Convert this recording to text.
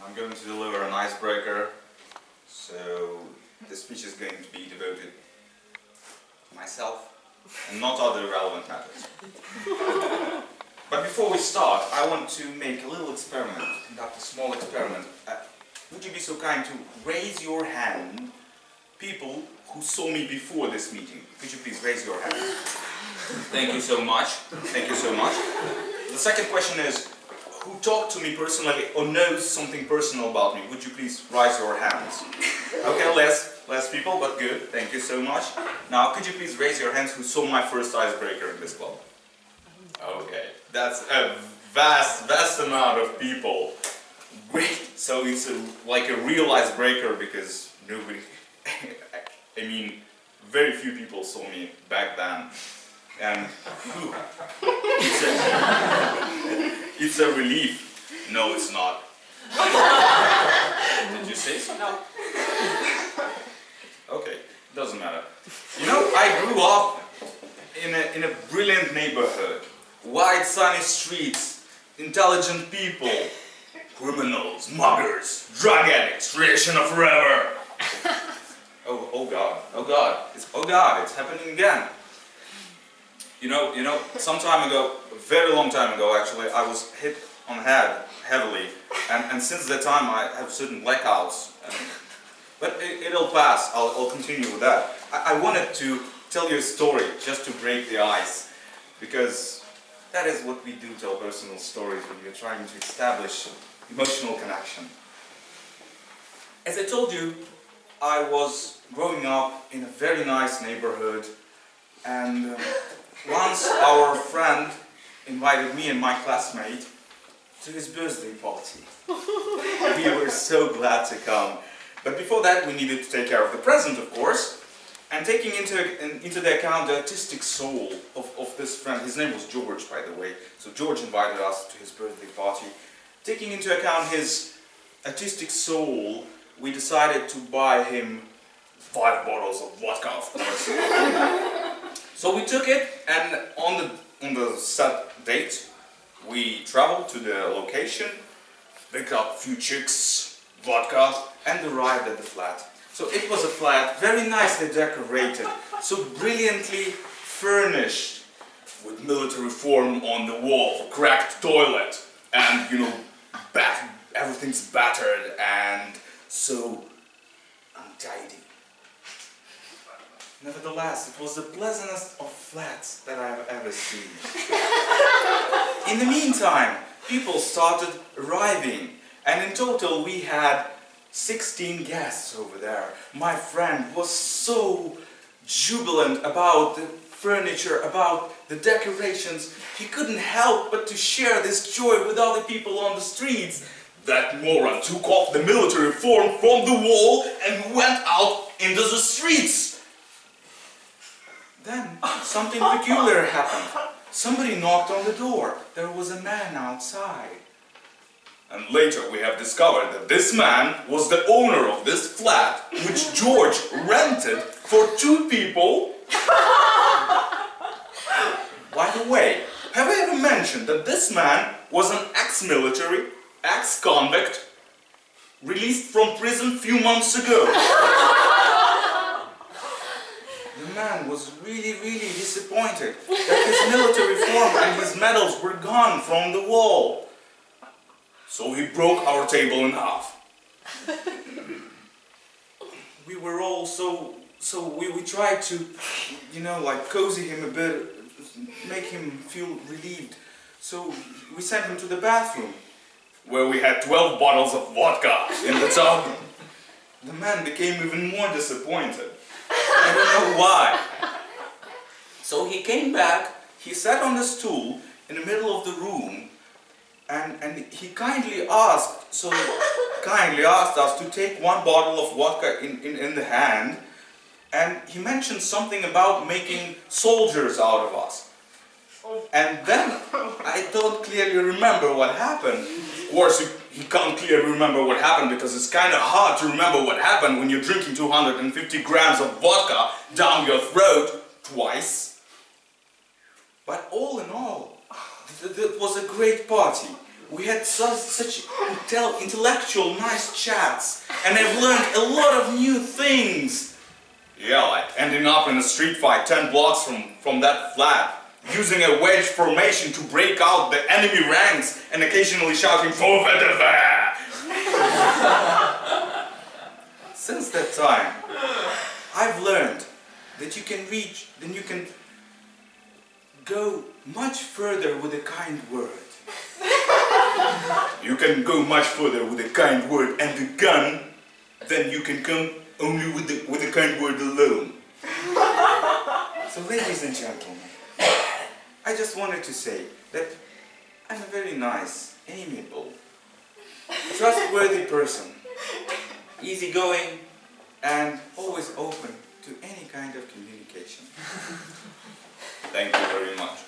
I'm going to deliver an icebreaker, so this speech is going to be devoted to myself and not other relevant matters. But before we start, I want to make a little experiment, conduct a small experiment. Would you be so kind to raise your hand, people who saw me before this meeting? Could you please raise your hand? Thank you so much. Thank you so much. The second question is, who talked to me personally or knows something personal about me? Would you please raise your hands? Okay, less people, but good. Thank you so much. Now, could you please raise your hands who saw my first icebreaker in this club? Okay, that's a vast amount of people. Great. So it's like a real icebreaker because nobody, I mean, very few people saw me back then. And whew, it's a relief. No, it's not. Did you say so? No. Okay, doesn't matter. You know, I grew up in a brilliant neighborhood. Wide sunny streets, intelligent people, criminals, muggers, drug addicts, traditional forever. Oh God, it's happening again. You know, some time ago, a very long time ago actually, I was hit on the head heavily, and since that time I have certain blackouts. But it'll pass. I'll continue with that. I wanted to tell you a story just to break the ice, because that is what we do, tell personal stories when we're trying to establish emotional connection. As I told you, I was growing up in a very nice neighborhood, and once our friend invited me and my classmate to his birthday party. We were so glad to come. But before that, we needed to take care of the present, of course, and taking into the account the artistic soul of this friend. His name was George, by the way. So George invited us to his birthday party. Taking into account his artistic soul, we decided to buy him 5 bottles of vodka, of course. So we took it, and on the set date, we traveled to the location, picked up a few chicks, vodka, and arrived at the flat. So it was a flat, very nicely decorated, so brilliantly furnished, with military form on the wall, cracked toilet, and, you know, everything's battered and so untidy. Nevertheless, it was the pleasantest of flats that I have ever seen. In the meantime, people started arriving, and in total we had 16 guests over there. My friend was so jubilant about the furniture, about the decorations, he couldn't help but to share this joy with other people on the streets. That moron took off the military form from the wall and went out into the streets. Then something peculiar happened. Somebody knocked on the door. There was a man outside. And later we have discovered that this man was the owner of this flat, which George rented for 2 people. By the way, have I ever mentioned that this man was an ex-military, ex-convict, released from prison a few months ago? The man was really disappointed that his military form and his medals were gone from the wall. So he broke our table in half. We were all we tried to, you know, like cozy him a bit, make him feel relieved. So we sent him to the bathroom, where we had 12 bottles of vodka in the tub. The man became even more disappointed. I don't know why. So he came back, he sat on the stool in the middle of the room, and he kindly asked us to take 1 bottle of vodka in the hand, and he mentioned something about making soldiers out of us. And then I don't clearly remember what happened. Of course, you can't clearly remember what happened because it's kind of hard to remember what happened when you're drinking 250 grams of vodka down your throat twice. But all in all, it was a great party. we had such intellectual, nice chats, and I've learned a lot of new things. Yeah, like ending up in a street fight 10 blocks from that flat, using a wedge formation to break out the enemy ranks, and occasionally shouting "For Vitaliy!" Since that time, I've learned that you can go much further with a kind word. You can go much further with a kind word and a gun than you can come only with a kind word alone. So ladies and gentlemen, I just wanted to say that I'm a very nice, amiable, trustworthy person, easygoing, and always open to any kind of communication. Thank you very much.